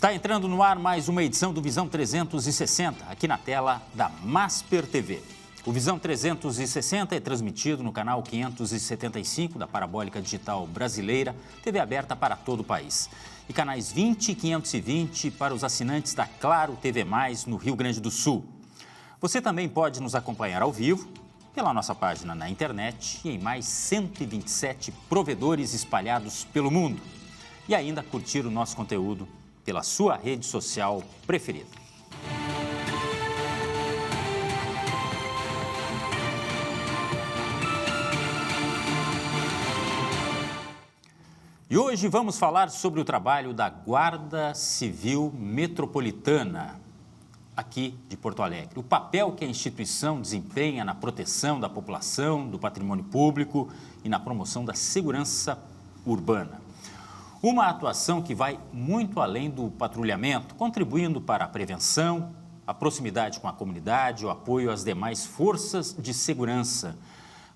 Está entrando no ar mais uma edição do Visão 360, aqui na tela da Masper TV. O Visão 360 é transmitido no canal 575 da Parabólica Digital Brasileira, TV aberta para todo o país. E canais 20 e 520 para os assinantes da Claro TV+, no Rio Grande do Sul. Você também pode nos acompanhar ao vivo pela nossa página na internet e em mais 127 provedores espalhados pelo mundo. E ainda curtir o nosso conteúdo pela sua rede social preferida. E hoje vamos falar sobre o trabalho da Guarda Civil Metropolitana, aqui de Porto Alegre. O papel que a instituição desempenha na proteção da população, do patrimônio público e na promoção da segurança urbana. Uma atuação que vai muito além do patrulhamento, contribuindo para a prevenção, a proximidade com a comunidade, o apoio às demais forças de segurança.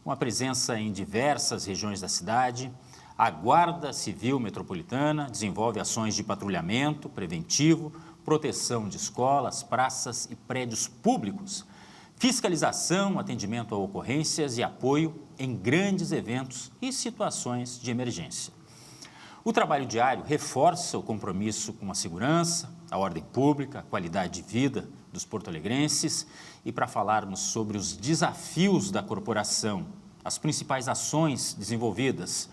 Com a presença em diversas regiões da cidade, a Guarda Civil Metropolitana desenvolve ações de patrulhamento preventivo, proteção de escolas, praças e prédios públicos, fiscalização, atendimento a ocorrências e apoio em grandes eventos e situações de emergência. O trabalho diário reforça o compromisso com a segurança, a ordem pública, a qualidade de vida dos porto-alegrenses. E para falarmos sobre os desafios da corporação, as principais ações desenvolvidas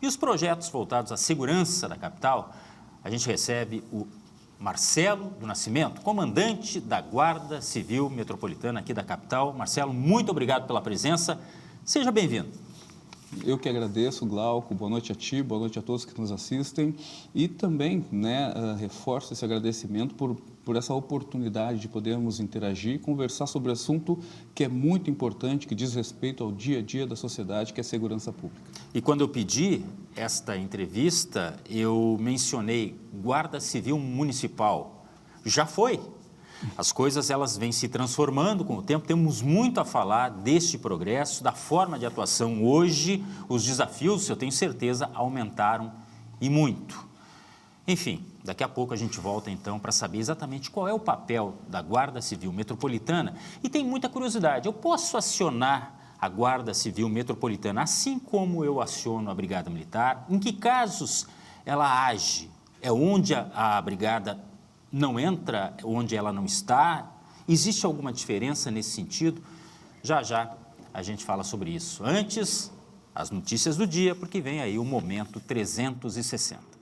e os projetos voltados à segurança da capital, a gente recebe o Marcelo do Nascimento, comandante da Guarda Civil Metropolitana aqui da capital. Marcelo, muito obrigado pela presença. Seja bem-vindo. Eu que agradeço, Glauco, boa noite a ti, boa noite a todos que nos assistem e também reforço esse agradecimento por essa oportunidade de podermos interagir e conversar sobre o assunto que é muito importante, que diz respeito ao dia a dia da sociedade, que é a segurança pública. E quando eu pedi esta entrevista, eu mencionei Guarda Civil Municipal. Já foi. As coisas elas vêm se transformando com o tempo, temos muito a falar deste progresso, da forma de atuação. Hoje, os desafios, eu tenho certeza, aumentaram e muito. Enfim, daqui a pouco a gente volta então para saber exatamente qual é o papel da Guarda Civil Metropolitana. E tem muita curiosidade, eu posso acionar a Guarda Civil Metropolitana assim como eu aciono a Brigada Militar? Em que casos ela age? É onde a Brigada não entra, onde ela não está? Existe alguma diferença nesse sentido? Já já a gente fala sobre isso. Antes, as notícias do dia, porque vem aí o Momento 360.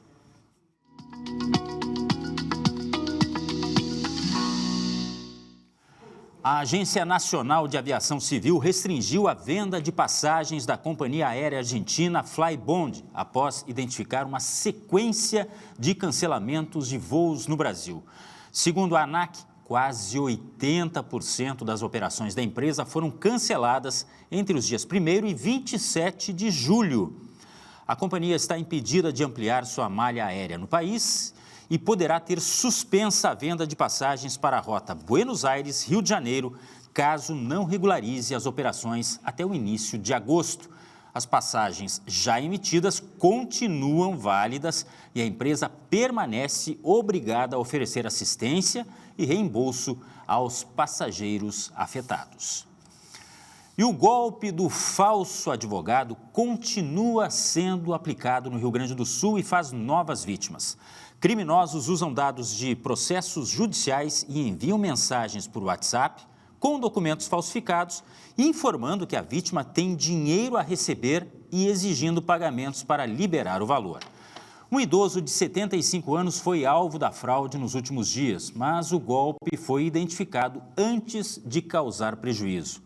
A Agência Nacional de Aviação Civil restringiu a venda de passagens da companhia aérea argentina Flybond, após identificar uma sequência de cancelamentos de voos no Brasil. Segundo a ANAC, quase 80% das operações da empresa foram canceladas entre os dias 1º e 27 de julho. A companhia está impedida de ampliar sua malha aérea no país e poderá ter suspensa a venda de passagens para a rota Buenos Aires-Rio de Janeiro, caso não regularize as operações até o início de agosto. As passagens já emitidas continuam válidas e a empresa permanece obrigada a oferecer assistência e reembolso aos passageiros afetados. E o golpe do falso advogado continua sendo aplicado no Rio Grande do Sul e faz novas vítimas. Criminosos usam dados de processos judiciais e enviam mensagens por WhatsApp com documentos falsificados, informando que a vítima tem dinheiro a receber e exigindo pagamentos para liberar o valor. Um idoso de 75 anos foi alvo da fraude nos últimos dias, mas o golpe foi identificado antes de causar prejuízo.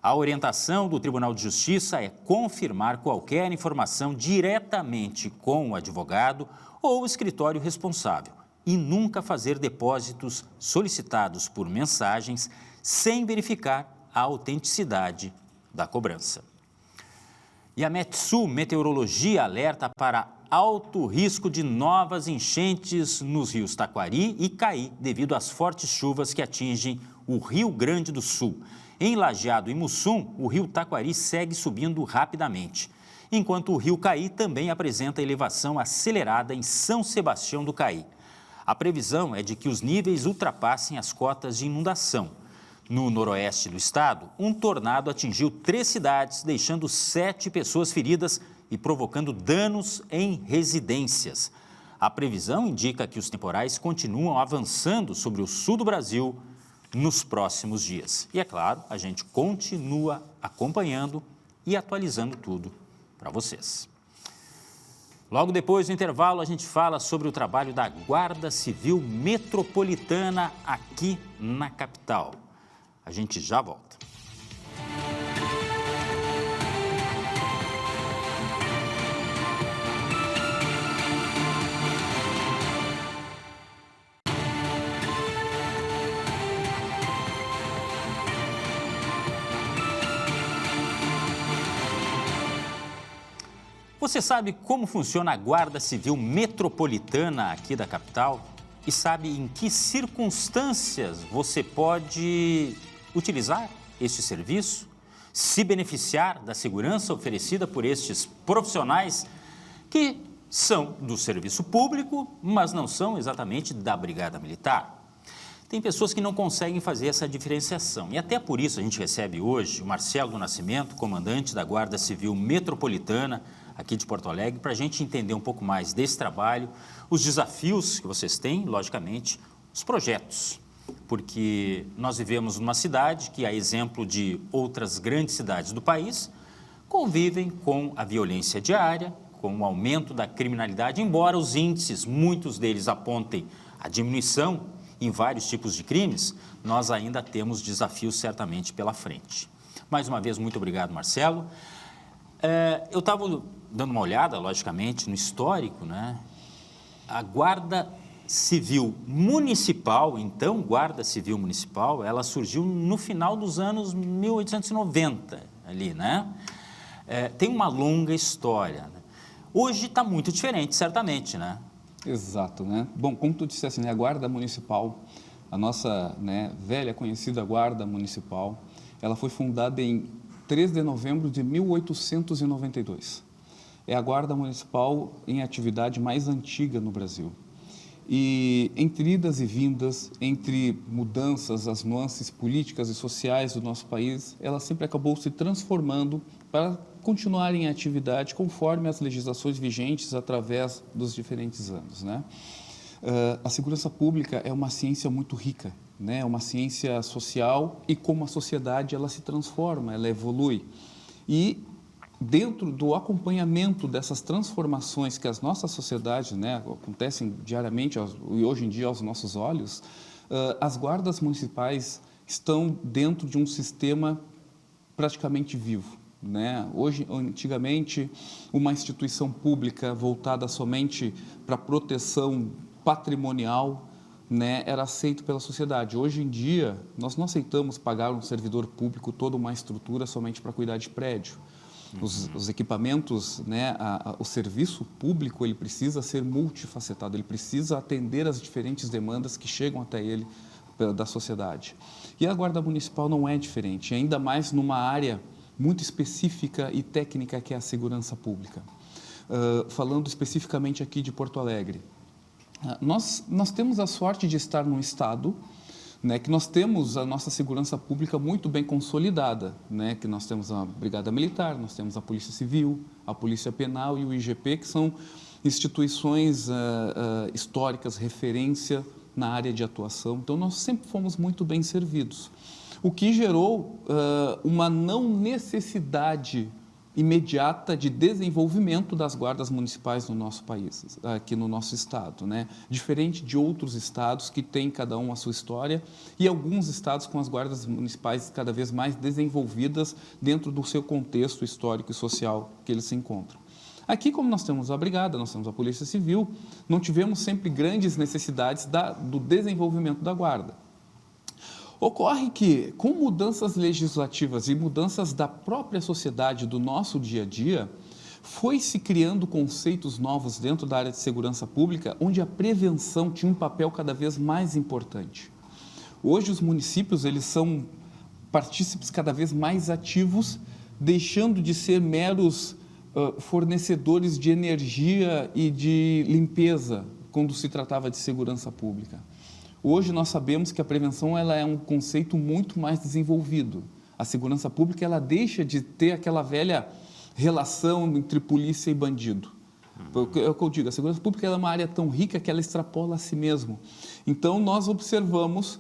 A orientação do Tribunal de Justiça é confirmar qualquer informação diretamente com o advogado ou o escritório responsável e nunca fazer depósitos solicitados por mensagens sem verificar a autenticidade da cobrança. E a Metsul Meteorologia alerta para alto risco de novas enchentes nos rios Taquari e Caí devido às fortes chuvas que atingem o Rio Grande do Sul. Em Lajeado e Mussum, o rio Taquari segue subindo rapidamente, enquanto o rio Caí também apresenta elevação acelerada em São Sebastião do Caí. A previsão é de que os níveis ultrapassem as cotas de inundação. No noroeste do estado, um tornado atingiu 3 cidades, deixando 7 pessoas feridas e provocando danos em residências. A previsão indica que os temporais continuam avançando sobre o sul do Brasil nos próximos dias. E é claro, a gente continua acompanhando e atualizando tudo para vocês. Logo depois do intervalo, a gente fala sobre o trabalho da Guarda Civil Metropolitana aqui na capital. A gente já volta. Você sabe como funciona a Guarda Civil Metropolitana aqui da capital? E sabe em que circunstâncias você pode utilizar este serviço? Se beneficiar da segurança oferecida por estes profissionais que são do serviço público, mas não são exatamente da Brigada Militar? Tem pessoas que não conseguem fazer essa diferenciação. E até por isso a gente recebe hoje o Marcelo do Nascimento, comandante da Guarda Civil Metropolitana, aqui de Porto Alegre, para a gente entender um pouco mais desse trabalho, os desafios que vocês têm, logicamente, os projetos. Porque nós vivemos numa cidade que, a exemplo de outras grandes cidades do país, convivem com a violência diária, com o aumento da criminalidade, embora os índices, muitos deles apontem a diminuição em vários tipos de crimes, nós ainda temos desafios certamente pela frente. Mais uma vez, muito obrigado, Marcelo. Eu estava dando uma olhada, logicamente, no histórico, né? A Guarda Civil Municipal, então, Guarda Civil Municipal, ela surgiu no final dos anos 1890, ali, né? Tem uma longa história, né? Hoje está muito diferente, certamente, né? Exato, né? Bom, como tu disseste, né, a Guarda Municipal, a nossa, né, velha conhecida Guarda Municipal, ela foi fundada em 3 de novembro de 1892. É a Guarda Municipal em atividade mais antiga no Brasil. E entre idas e vindas, entre mudanças, as nuances políticas e sociais do nosso país, ela sempre acabou se transformando para continuar em atividade conforme as legislações vigentes através dos diferentes anos, né? A segurança pública é uma ciência muito rica, né? É uma ciência social e como a sociedade ela se transforma, ela evolui. E dentro do acompanhamento dessas transformações que as nossas sociedades, né, acontecem diariamente e hoje em dia aos nossos olhos, as guardas municipais estão dentro de um sistema praticamente vivo, né? Antigamente, uma instituição pública voltada somente para proteção patrimonial, né, era aceito pela sociedade. Hoje em dia, nós não aceitamos pagar um servidor público toda uma estrutura somente para cuidar de prédio. Os equipamentos, né, o serviço público, ele precisa ser multifacetado, ele precisa atender às diferentes demandas que chegam até ele da sociedade. E a Guarda Municipal não é diferente, ainda mais numa área muito específica e técnica que é a segurança pública. Falando especificamente aqui de Porto Alegre, nós temos a sorte de estar num estado, né, que nós temos a nossa segurança pública muito bem consolidada, né, que nós temos a Brigada Militar, nós temos a Polícia Civil, a Polícia Penal e o IGP, que são instituições históricas, referência na área de atuação. Então, nós sempre fomos muito bem servidos, o que gerou uma não necessidade imediata de desenvolvimento das guardas municipais no nosso país, aqui no nosso estado, né? Diferente de outros estados que têm cada um a sua história e alguns estados com as guardas municipais cada vez mais desenvolvidas dentro do seu contexto histórico e social que eles se encontram. Aqui, como nós temos a Brigada, nós temos a Polícia Civil, não tivemos sempre grandes necessidades do desenvolvimento da guarda. Ocorre que, com mudanças legislativas e mudanças da própria sociedade, do nosso dia a dia, foi se criando conceitos novos dentro da área de segurança pública, onde a prevenção tinha um papel cada vez mais importante. Hoje, os municípios eles são partícipes cada vez mais ativos, deixando de ser meros fornecedores de energia e de limpeza quando se tratava de segurança pública. Hoje nós sabemos que a prevenção ela é um conceito muito mais desenvolvido. A segurança pública ela deixa de ter aquela velha relação entre polícia e bandido. É o que eu digo, a segurança pública ela é uma área tão rica que ela extrapola a si mesmo. Então nós observamos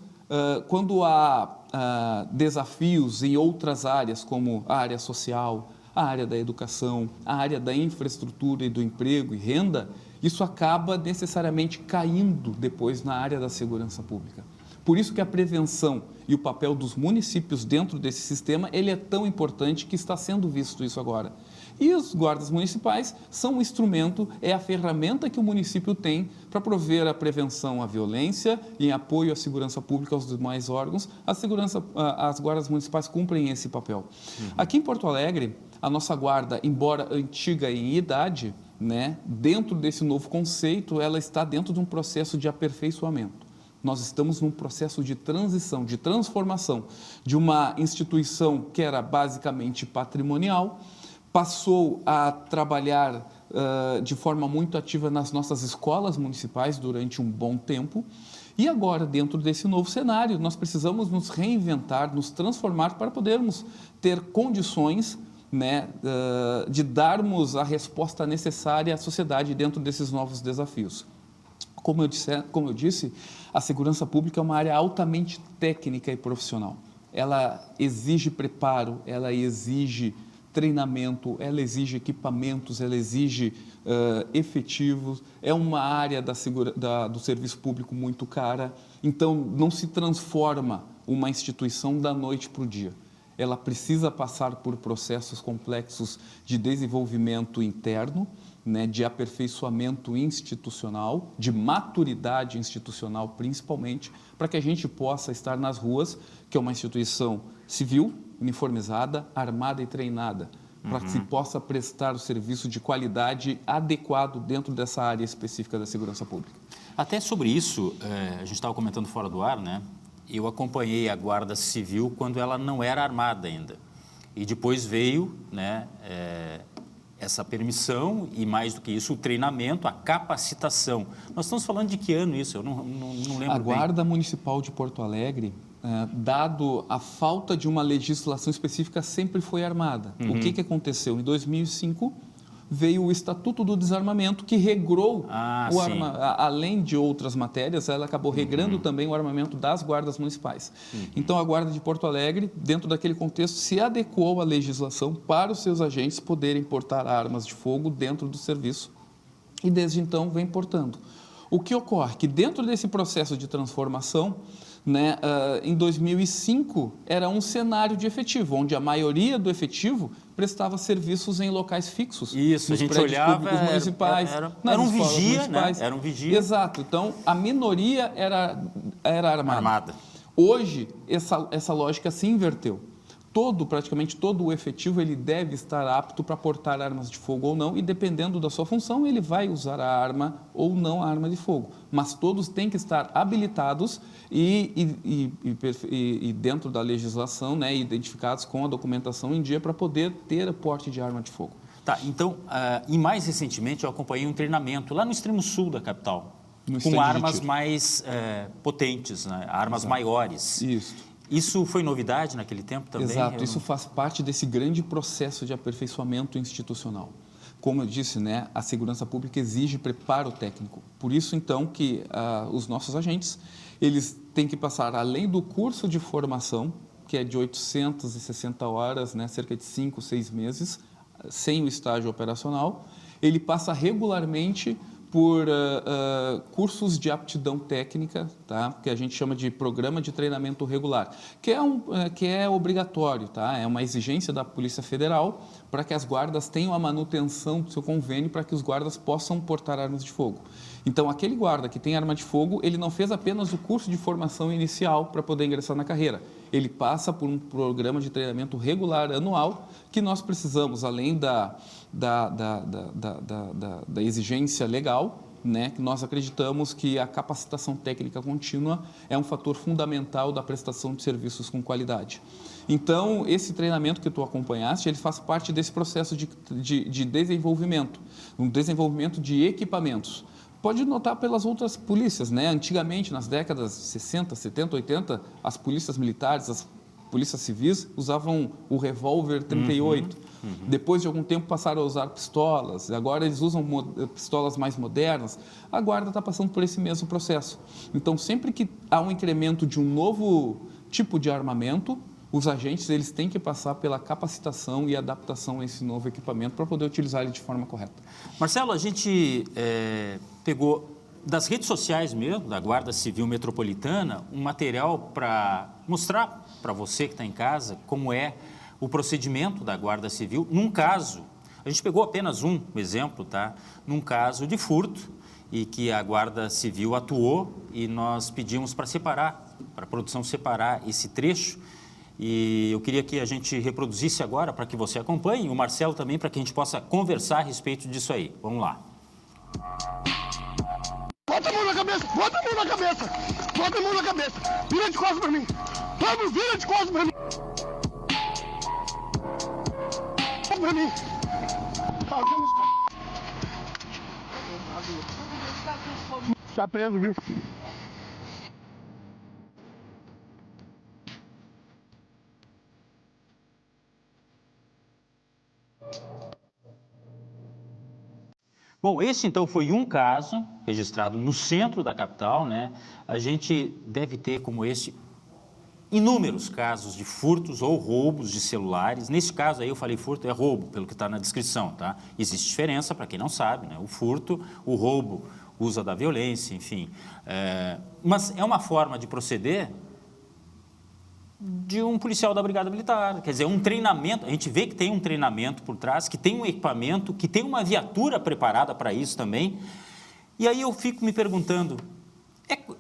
quando há desafios em outras áreas, como a área social, a área da educação, a área da infraestrutura e do emprego e renda, isso acaba necessariamente caindo depois na área da segurança pública. Por isso que a prevenção e o papel dos municípios dentro desse sistema, ele é tão importante que está sendo visto isso agora. E os guardas municipais são um instrumento, é a ferramenta que o município tem para prover a prevenção à violência e em apoio à segurança pública aos demais órgãos. As guardas municipais cumprem esse papel. Aqui em Porto Alegre, a nossa guarda, embora antiga em idade, né, dentro desse novo conceito, ela está dentro de um processo de aperfeiçoamento. Nós estamos num processo de transição, de transformação de uma instituição que era basicamente patrimonial, passou a trabalhar de forma muito ativa nas nossas escolas municipais durante um bom tempo. E agora, dentro desse novo cenário, nós precisamos nos reinventar, nos transformar para podermos ter condições, né, de darmos a resposta necessária à sociedade dentro desses novos desafios. Como eu disse, a segurança pública é uma área altamente técnica e profissional. Ela exige preparo, ela exige treinamento, ela exige equipamentos, ela exige efetivos, é uma área do serviço público muito cara, então não se transforma uma instituição da noite para o dia. Ela precisa passar por processos complexos de desenvolvimento interno, né, de aperfeiçoamento institucional, de maturidade institucional principalmente, para que a gente possa estar nas ruas, que é uma instituição civil, uniformizada, armada e treinada, para que se possa prestar o serviço de qualidade adequado dentro dessa área específica da segurança pública. Até sobre isso, a gente estava comentando fora do ar, né? Eu acompanhei a Guarda Civil quando ela não era armada ainda. E depois veio, né, essa permissão e, mais do que isso, o treinamento, a capacitação. Nós estamos falando de que ano isso? Eu não lembro A Guarda bem. Municipal de Porto Alegre, dado a falta de uma legislação específica, sempre foi armada. O que aconteceu? Em 2005, veio o Estatuto do Desarmamento, que regrou, além de outras matérias, ela acabou regrando também o armamento das guardas municipais. Então, a Guarda de Porto Alegre, dentro daquele contexto, se adequou à legislação para os seus agentes poderem portar armas de fogo dentro do serviço e, desde então, vem portando. O que ocorre? Que dentro desse processo de transformação, né, em 2005, era um cenário de efetivo, onde a maioria do efetivo prestava serviços em locais fixos. Isso, a gente olhava, municipais, era um vigia, né? Era um vigia. Exato, então a minoria era armada. Hoje, essa lógica se inverteu. Praticamente todo o efetivo ele deve estar apto para portar armas de fogo ou não, e dependendo da sua função, ele vai usar a arma ou não a arma de fogo. Mas todos têm que estar habilitados e dentro da legislação, né, identificados com a documentação em dia para poder ter porte de arma de fogo. Tá, então, e mais recentemente eu acompanhei um treinamento lá no extremo sul da capital, com armas mais potentes, né, armas maiores. Isso foi novidade naquele tempo também? Exato, isso faz parte desse grande processo de aperfeiçoamento institucional. Como eu disse, né, a segurança pública exige preparo técnico. Por isso, então, que os nossos agentes, eles têm que passar, além do curso de formação, que é de 860 horas, né, cerca de 5, 6 meses, sem o estágio operacional, ele passa regularmente por cursos de aptidão técnica, tá? Que a gente chama de programa de treinamento regular, que é obrigatório, tá? É uma exigência da Polícia Federal para que as guardas tenham a manutenção do seu convênio para que os guardas possam portar armas de fogo. Então, aquele guarda que tem arma de fogo, ele não fez apenas o curso de formação inicial para poder ingressar na carreira. Ele passa por um programa de treinamento regular anual que nós precisamos, além da exigência legal, né, que nós acreditamos que a capacitação técnica contínua é um fator fundamental da prestação de serviços com qualidade. Então, esse treinamento que tu acompanhaste, ele faz parte desse processo de desenvolvimento, um desenvolvimento de equipamentos, Pode notar pelas outras polícias, né? Antigamente, nas décadas 60, 70, 80, as polícias militares, as polícias civis usavam o revólver 38. Depois de algum tempo passaram a usar pistolas, agora eles usam pistolas mais modernas. A Guarda está passando por esse mesmo processo. Então, sempre que há um incremento de um novo tipo de armamento, os agentes eles têm que passar pela capacitação e adaptação a esse novo equipamento para poder utilizar ele de forma correta. Marcelo, a gente pegou das redes sociais mesmo, da Guarda Civil Metropolitana, um material para mostrar para você que está em casa como é o procedimento da Guarda Civil num caso. A gente pegou apenas um exemplo, tá? Num caso de furto e que a Guarda Civil atuou e nós pedimos para separar, para a produção separar esse trecho. E eu queria que a gente reproduzisse agora para que você acompanhe, e o Marcelo também, para que a gente possa conversar a respeito disso aí. Vamos lá. Bota a mão na cabeça, bota a mão na cabeça, bota a mão na cabeça, vira de costas para mim, vamos, vira de costas para mim. Para mim. Está preso, viu? Bom, esse então foi um caso registrado no centro da capital, né? A gente deve ter como esse inúmeros casos de furtos ou roubos de celulares. Nesse caso aí eu falei furto, é roubo, pelo que está na descrição, tá? Existe diferença, para quem não sabe, né? O furto, o roubo usa da violência, enfim. Mas é uma forma de proceder de um policial da Brigada Militar, quer dizer, um treinamento, a gente vê que tem um treinamento por trás, que tem um equipamento, que tem uma viatura preparada para isso também, e aí eu fico me perguntando,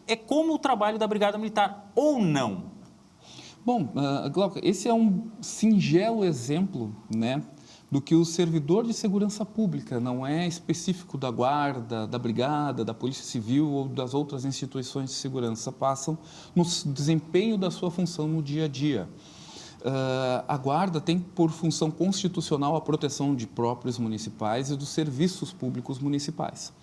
é como o trabalho da Brigada Militar, ou não? Bom, Glauco, esse é um singelo exemplo, né, do que o servidor de segurança pública, não é específico da Guarda, da Brigada, da Polícia Civil ou das outras instituições de segurança, passam no desempenho da sua função no dia a dia. A Guarda tem por função constitucional a proteção de próprios municipais e dos serviços públicos municipais.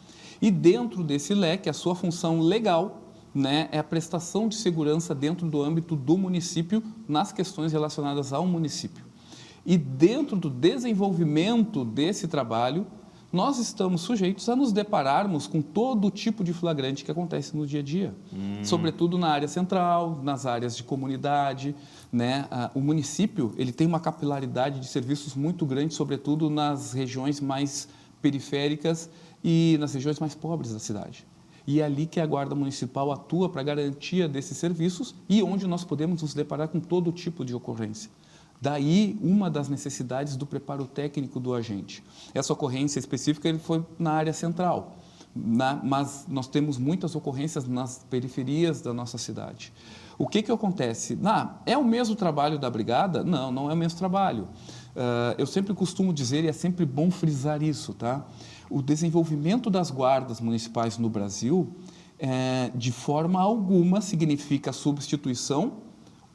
E dentro desse leque, a sua função legal, né, é a prestação de segurança dentro do âmbito do município nas questões relacionadas ao município. E dentro do desenvolvimento desse trabalho, nós estamos sujeitos a nos depararmos com todo tipo de flagrante que acontece no dia a dia, sobretudo na área central, nas áreas de comunidade, né? O município ele tem uma capilaridade de serviços muito grande, sobretudo nas regiões mais periféricas e nas regiões mais pobres da cidade. E é ali que a Guarda Municipal atua para a garantia desses serviços e onde nós podemos nos deparar com todo tipo de ocorrência. Daí, uma das necessidades do preparo técnico do agente. Essa ocorrência específica ele foi na área central, mas nós temos muitas ocorrências nas periferias da nossa cidade. O que acontece? É o mesmo trabalho da Brigada? Não, não é o mesmo trabalho. Eu sempre costumo dizer, e é sempre bom frisar isso, tá? O desenvolvimento das guardas municipais no Brasil, de forma alguma, significa substituição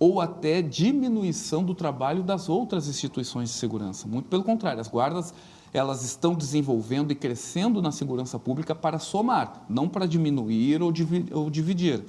ou até diminuição do trabalho das outras instituições de segurança. Muito pelo contrário, as guardas elas estão desenvolvendo e crescendo na segurança pública para somar, não para diminuir ou dividir.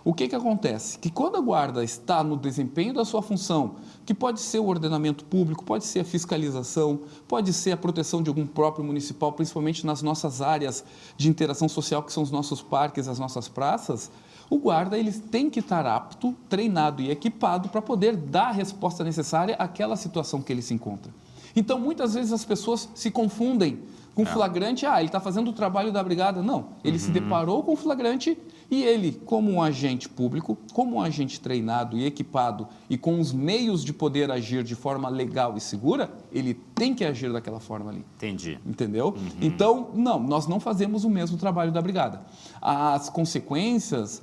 O que acontece? Que quando a guarda está no desempenho da sua função, que pode ser o ordenamento público, pode ser a fiscalização, pode ser a proteção de algum próprio municipal, principalmente nas nossas áreas de interação social, que são os nossos parques, as nossas praças, o guarda ele tem que estar apto, treinado e equipado para poder dar a resposta necessária àquela situação que ele se encontra. Então, muitas vezes as pessoas se confundem com flagrante, ele está fazendo o trabalho da Brigada. Não, ele se deparou com o flagrante e ele, como um agente público, como um agente treinado e equipado e com os meios de poder agir de forma legal e segura, ele tem que agir daquela forma ali. Entendi. Entendeu? Então, não, nós não fazemos o mesmo trabalho da Brigada. As consequências,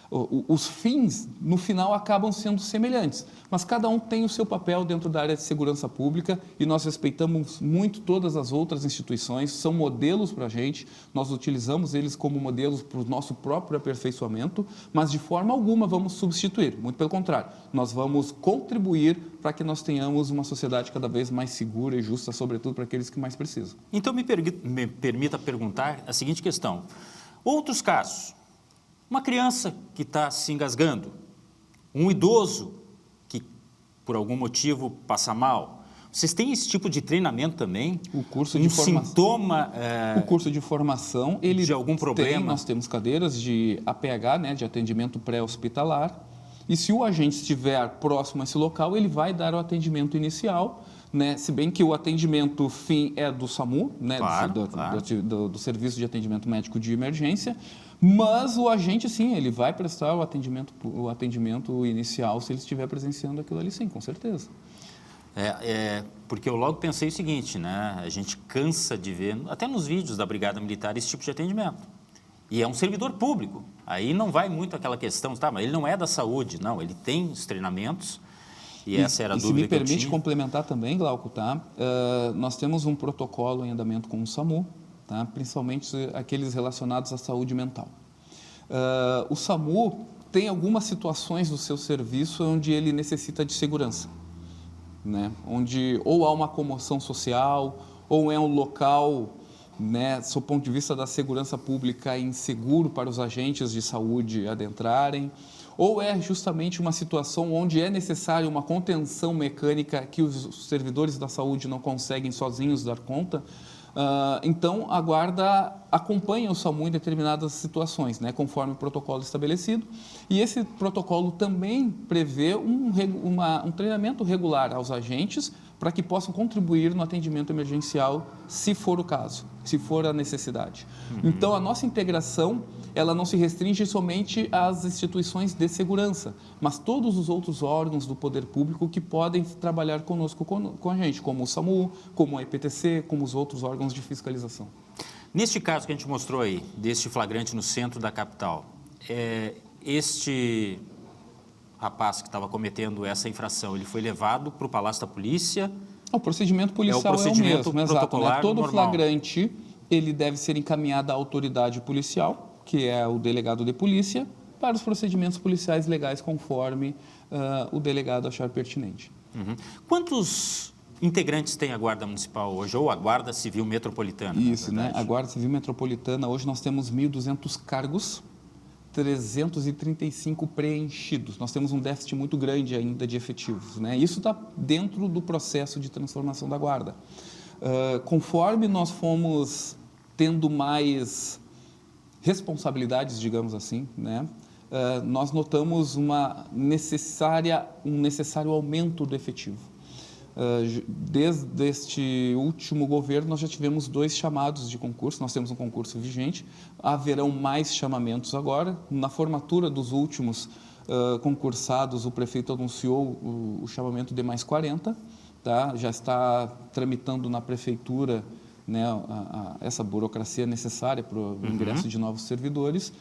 Os fins, no final, acabam sendo semelhantes, mas cada um tem o seu papel dentro da área de segurança pública e nós respeitamos muito todas as outras instituições, são modelos para a gente, nós utilizamos eles como modelos para o nosso próprio aperfeiçoamento, mas de forma alguma vamos substituir, muito pelo contrário, nós vamos contribuir para que nós tenhamos uma sociedade cada vez mais segura e justa, sobretudo para aqueles que mais precisam. Então, me permita perguntar a seguinte questão. Outros casos, uma criança que está se engasgando, um idoso que, por algum motivo, passa mal. Vocês têm esse tipo de treinamento também? O curso de formação. Sintoma O curso de formação, ele de algum problema? Nós temos cadeiras de APH, né, de atendimento pré-hospitalar, e se o agente estiver próximo a esse local, ele vai dar o atendimento inicial, né, se bem que o atendimento fim é do SAMU, né, claro, do Serviço de Atendimento Médico de Emergência, mas o agente, sim, ele vai prestar o atendimento inicial se ele estiver presenciando aquilo ali, sim, com certeza. Porque eu logo pensei o seguinte, né? A gente cansa de ver, até nos vídeos da Brigada Militar, esse tipo de atendimento. E é um servidor público. Aí não vai muito aquela questão, tá, mas ele não é da saúde, não, ele tem os treinamentos. E essa era a dúvida que eu tinha. Se me permite complementar também, Glauco, tá? Nós temos um protocolo em andamento com o SAMU, tá? Principalmente aqueles relacionados à saúde mental. O SAMU tem algumas situações do seu serviço onde ele necessita de segurança, né? Onde ou há uma comoção social, ou é um local, né, sob o ponto de vista da segurança pública, inseguro para os agentes de saúde adentrarem, ou é justamente uma situação onde é necessária uma contenção mecânica que os servidores da saúde não conseguem sozinhos dar conta. Então, a Guarda acompanha o SAMU em determinadas situações, né, conforme o protocolo estabelecido. E esse protocolo também prevê um treinamento regular aos agentes para que possam contribuir no atendimento emergencial, se for o caso, se for a necessidade. Então, a nossa integração, ela não se restringe somente às instituições de segurança, mas todos os outros órgãos do poder público que podem trabalhar conosco, com a gente, como o SAMU, como a EPTC, como os outros órgãos de fiscalização. Neste caso que a gente mostrou aí, deste flagrante no centro da capital, este rapaz que estava cometendo essa infração, ele foi levado para o Palácio da Polícia? O procedimento policial é o mesmo, exato, né? Todo normal. Flagrante, ele deve ser encaminhado à autoridade policial, que é o delegado de polícia, para os procedimentos policiais legais conforme o delegado achar pertinente. Quantos integrantes tem a Guarda Municipal hoje, ou a Guarda Civil Metropolitana? Isso, né? A Guarda Civil Metropolitana, hoje nós temos 1.200 cargos, 335 preenchidos. Nós temos um déficit muito grande ainda de efetivos, né? Isso está dentro do processo de transformação da Guarda. Conforme nós fomos tendo mais responsabilidades, digamos assim, né? Nós notamos um necessário aumento do efetivo. Desde este último governo, nós já tivemos 2 chamados de concurso, nós temos um concurso vigente, haverão mais chamamentos agora. Na formatura dos últimos concursados, o prefeito anunciou o chamamento de mais 40, tá? Já está tramitando na prefeitura, né, essa burocracia necessária para o ingresso de novos servidores.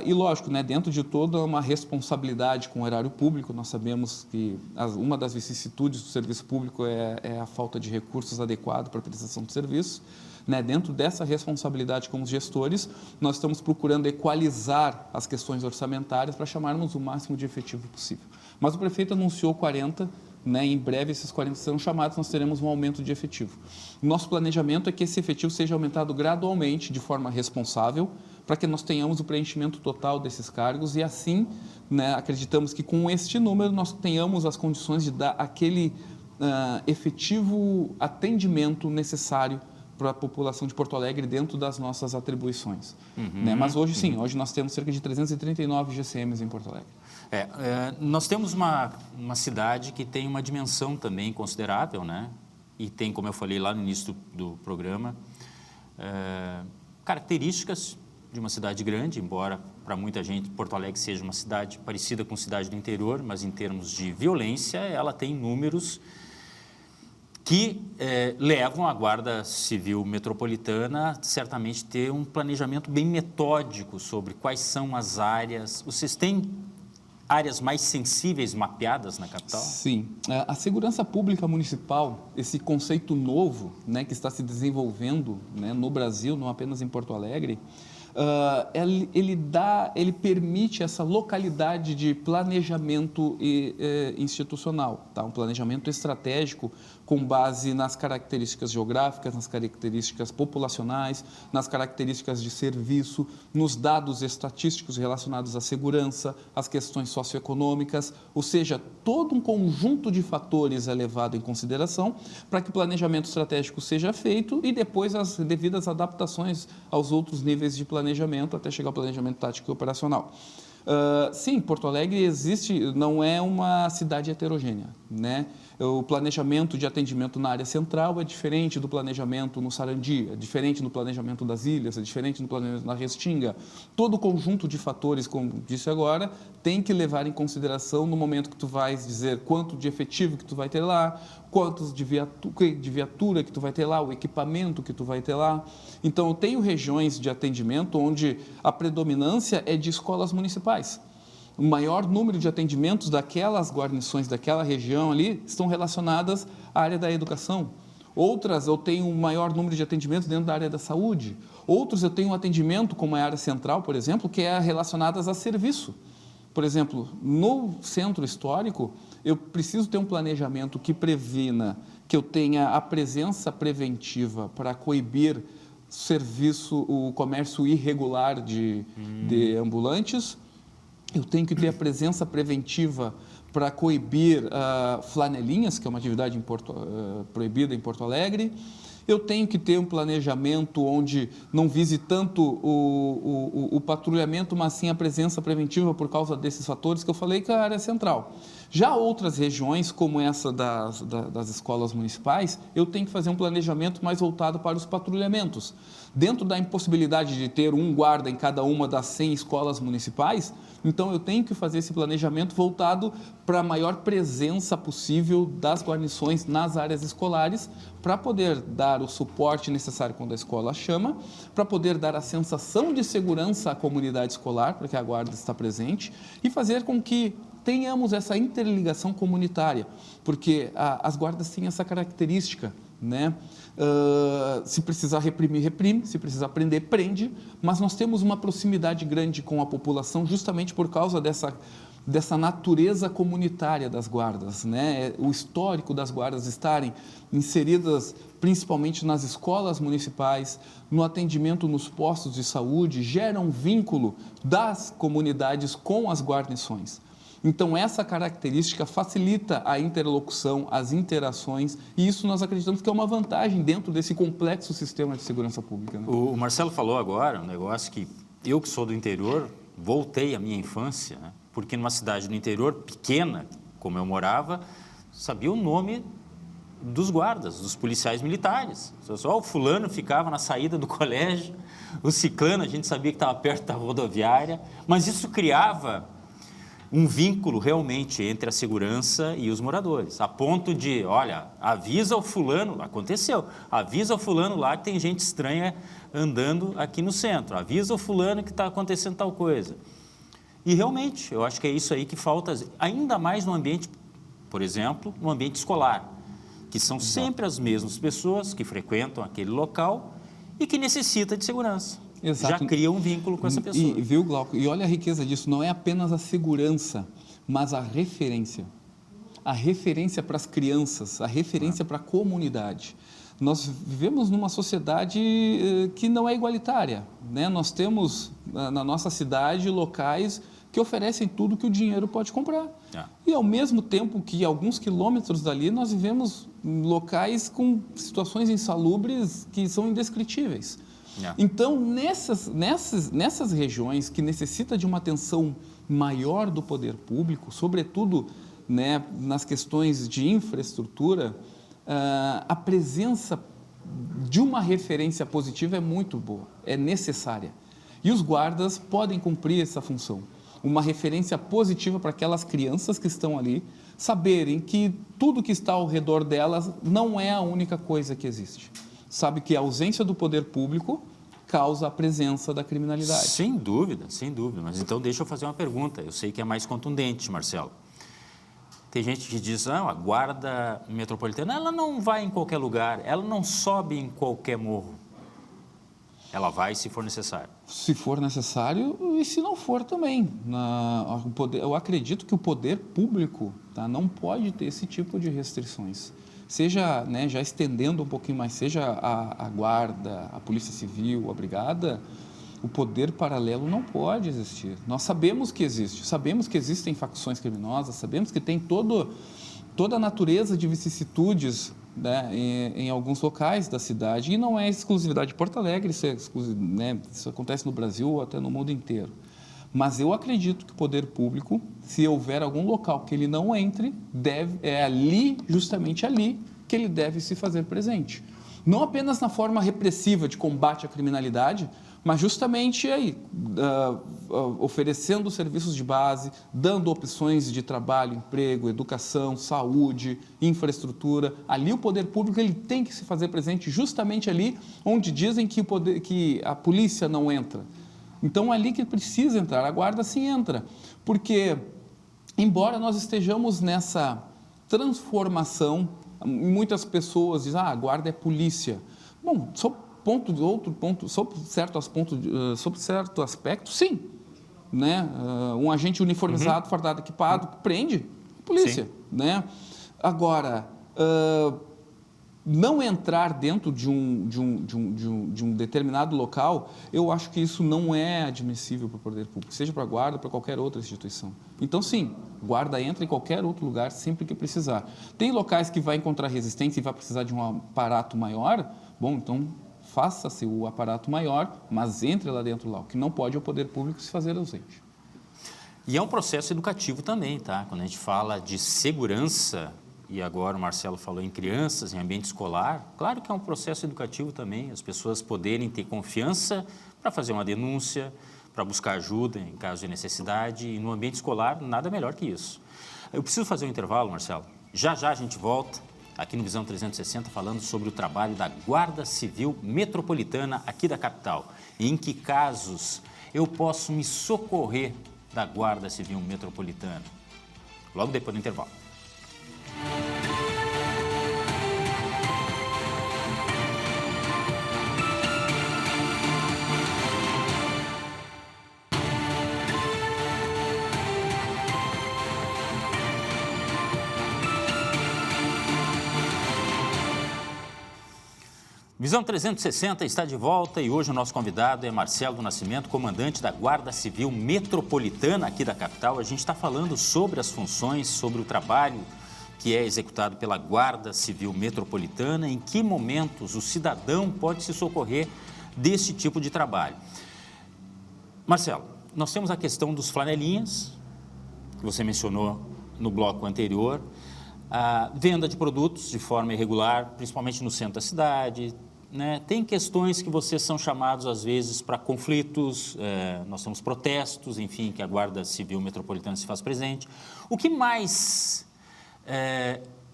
E lógico, né, dentro de toda uma responsabilidade com o erário público, nós sabemos que uma das vicissitudes do serviço público é a falta de recursos adequados para a prestação de serviço. Né, dentro dessa responsabilidade com os gestores, nós estamos procurando equalizar as questões orçamentárias para chamarmos o máximo de efetivo possível. Mas o prefeito anunciou 40, né, em breve esses 40 serão chamados, nós teremos um aumento de efetivo. Nosso planejamento é que esse efetivo seja aumentado gradualmente, de forma responsável, para que nós tenhamos o preenchimento total desses cargos e assim, né, acreditamos que com este número nós tenhamos as condições de dar aquele efetivo atendimento necessário para a população de Porto Alegre dentro das nossas atribuições. Né? Mas hoje sim, hoje nós temos cerca de 339 GCMs em Porto Alegre. Nós temos uma cidade que tem uma dimensão também considerável, né? E tem, como eu falei lá no início do programa, características de uma cidade grande, embora para muita gente Porto Alegre seja uma cidade parecida com cidade do interior, mas em termos de violência ela tem números que levam a Guarda Civil Metropolitana certamente ter um planejamento bem metódico sobre quais são as áreas. Vocês têm áreas mais sensíveis mapeadas na capital? Sim. A segurança pública municipal, esse conceito novo, né, que está se desenvolvendo, né, no Brasil, não apenas em Porto Alegre, ele permite essa localidade de planejamento institucional, tá? Um planejamento estratégico com base nas características geográficas, nas características populacionais, nas características de serviço, nos dados estatísticos relacionados à segurança, às questões socioeconômicas, ou seja, todo um conjunto de fatores é levado em consideração para que o planejamento estratégico seja feito e depois as devidas adaptações aos outros níveis de planejamento até chegar ao planejamento tático e operacional. Sim, Porto Alegre não é uma cidade heterogênea, né? O planejamento de atendimento na área central é diferente do planejamento no Sarandi, é diferente no planejamento das ilhas, é diferente no planejamento na Restinga. Todo o conjunto de fatores, como disse agora, tem que levar em consideração no momento que tu vais dizer quanto de efetivo que tu vai ter lá, quantos de viatura que tu vai ter lá, o equipamento que tu vai ter lá. Então, eu tenho regiões de atendimento onde a predominância é de escolas municipais. O maior número de atendimentos daquelas guarnições, daquela região ali, estão relacionadas à área da educação. Outras, eu tenho um maior número de atendimentos dentro da área da saúde. Outros, eu tenho um atendimento, como a área central, por exemplo, que é relacionadas a serviço. Por exemplo, no centro histórico, eu preciso ter um planejamento que previna, que eu tenha a presença preventiva para coibir o comércio irregular de ambulantes. Eu tenho que ter a presença preventiva para coibir flanelinhas, que é uma atividade proibida em Porto Alegre. Eu tenho que ter um planejamento onde não vise tanto o patrulhamento, mas sim a presença preventiva por causa desses fatores que eu falei, que é a área central. Já outras regiões, como essa das escolas municipais, eu tenho que fazer um planejamento mais voltado para os patrulhamentos. Dentro da impossibilidade de ter um guarda em cada uma das 100 escolas municipais, então eu tenho que fazer esse planejamento voltado para a maior presença possível das guarnições nas áreas escolares, para poder dar o suporte necessário quando a escola chama, para poder dar a sensação de segurança à comunidade escolar, para que a guarda está presente, e fazer com que tenhamos essa interligação comunitária, porque as guardas têm essa característica, né? Se precisar reprimir, reprime, se precisar prender, prende, mas nós temos uma proximidade grande com a população justamente por causa dessa natureza comunitária das guardas, né? O histórico das guardas estarem inseridas principalmente nas escolas municipais, no atendimento nos postos de saúde, gera um vínculo das comunidades com as guarnições. Então, essa característica facilita a interlocução, as interações, e isso nós acreditamos que é uma vantagem dentro desse complexo sistema de segurança pública, né? O Marcelo falou agora um negócio que eu, que sou do interior, voltei à minha infância, né? Porque numa cidade do interior pequena, como eu morava, sabia o nome dos guardas, dos policiais militares. Só o fulano ficava na saída do colégio, o ciclano a gente sabia que estava perto da rodoviária, mas isso criava um vínculo realmente entre a segurança e os moradores, a ponto de, olha, avisa o fulano, aconteceu, avisa o fulano lá que tem gente estranha andando aqui no centro, avisa o fulano que está acontecendo tal coisa. E realmente, eu acho que é isso aí que falta, ainda mais no ambiente, por exemplo, no ambiente escolar, que são sempre as mesmas pessoas que frequentam aquele local e que necessitam de segurança. Exato. Já cria um vínculo com essa pessoa. Viu, Glauco? E olha a riqueza disso, não é apenas a segurança, mas a referência. A referência para as crianças, a referência para a comunidade. Nós vivemos numa sociedade que não é igualitária, né? Nós temos na nossa cidade locais que oferecem tudo que o dinheiro pode comprar. E ao mesmo tempo que alguns quilômetros dali nós vivemos locais com situações insalubres que são indescritíveis. Então, nessas regiões que necessita de uma atenção maior do poder público, sobretudo, né, nas questões de infraestrutura, a presença de uma referência positiva é muito boa, é necessária. E os guardas podem cumprir essa função. Uma referência positiva para aquelas crianças que estão ali, saberem que tudo que está ao redor delas não é a única coisa que existe. Sabe que a ausência do poder público causa a presença da criminalidade. Sem dúvida, sem dúvida. Mas então deixa eu fazer uma pergunta. Eu sei que é mais contundente, Marcelo. Tem gente que diz, não, a guarda metropolitana, ela não vai em qualquer lugar, ela não sobe em qualquer morro. Ela vai se for necessário. Se for necessário e se não for também. Eu acredito que o poder público, tá, não pode ter esse tipo de restrições. Seja, né, já estendendo um pouquinho mais, seja a guarda, a polícia civil, a brigada, o poder paralelo não pode existir. Nós sabemos que existe, sabemos que existem facções criminosas, sabemos que tem toda a natureza de vicissitudes, né, em alguns locais da cidade, e não é exclusividade de Porto Alegre, isso acontece no Brasil ou até no mundo inteiro. Mas eu acredito que o poder público, se houver algum local que ele não entre, é ali, justamente ali, que ele deve se fazer presente. Não apenas na forma repressiva de combate à criminalidade, mas justamente aí, oferecendo serviços de base, dando opções de trabalho, emprego, educação, saúde, infraestrutura. Ali o poder público ele tem que se fazer presente justamente ali onde dizem que a polícia não entra. Então é ali que precisa entrar, a guarda sim entra, porque embora nós estejamos nessa transformação, muitas pessoas dizem, a guarda é polícia. Bom, sob certo aspecto, sim. Né? Um agente uniformizado, fardado, equipado, prende, polícia. Né? Agora, não entrar dentro de um determinado local, eu acho que isso não é admissível para o poder público, seja para a guarda ou para qualquer outra instituição. Então, sim, guarda entra em qualquer outro lugar sempre que precisar. Tem locais que vai encontrar resistência e vai precisar de um aparato maior, bom, então faça-se o aparato maior, mas entre lá dentro lá. O que não pode é o poder público se fazer ausente. E é um processo educativo também, tá? Quando a gente fala de segurança, e agora o Marcelo falou em crianças, em ambiente escolar, claro que é um processo educativo também, as pessoas poderem ter confiança para fazer uma denúncia, para buscar ajuda em caso de necessidade, e no ambiente escolar, nada melhor que isso. Eu preciso fazer um intervalo, Marcelo. Já já a gente volta aqui no Visão 360 falando sobre o trabalho da Guarda Civil Metropolitana aqui da capital. E em que casos eu posso me socorrer da Guarda Civil Metropolitana? Logo depois do intervalo. Visão 360 está de volta e hoje o nosso convidado é Marcelo do Nascimento, comandante da Guarda Civil Metropolitana aqui da capital. A gente está falando sobre as funções, sobre o trabalho que é executado pela Guarda Civil Metropolitana, em que momentos o cidadão pode se socorrer desse tipo de trabalho. Marcelo, nós temos a questão dos flanelinhas, que você mencionou no bloco anterior, a venda de produtos de forma irregular, principalmente no centro da cidade. Né? Tem questões que vocês são chamados, às vezes, para conflitos, nós temos protestos, enfim, que a Guarda Civil Metropolitana se faz presente. O que mais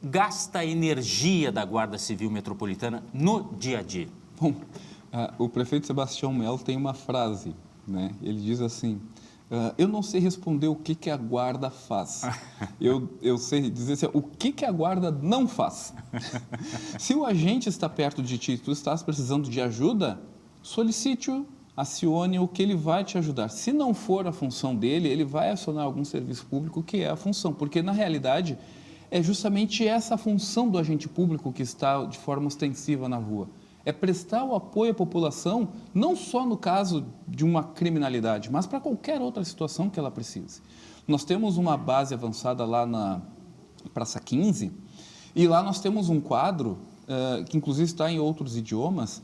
gasta a energia da Guarda Civil Metropolitana no dia a dia? Bom, o prefeito Sebastião Melo tem uma frase, né? Ele diz assim, eu não sei responder o que a guarda faz, eu sei dizer assim, o que a guarda não faz. Se o agente está perto de ti e tu estás precisando de ajuda, solicite-o, acione-o, que ele vai te ajudar. Se não for a função dele, ele vai acionar algum serviço público que é a função, porque na realidade é justamente essa a função do agente público que está de forma ostensiva na rua. É prestar o apoio à população, não só no caso de uma criminalidade, mas para qualquer outra situação que ela precise. Nós temos uma base avançada lá na Praça 15, e lá nós temos um quadro, que inclusive está em outros idiomas,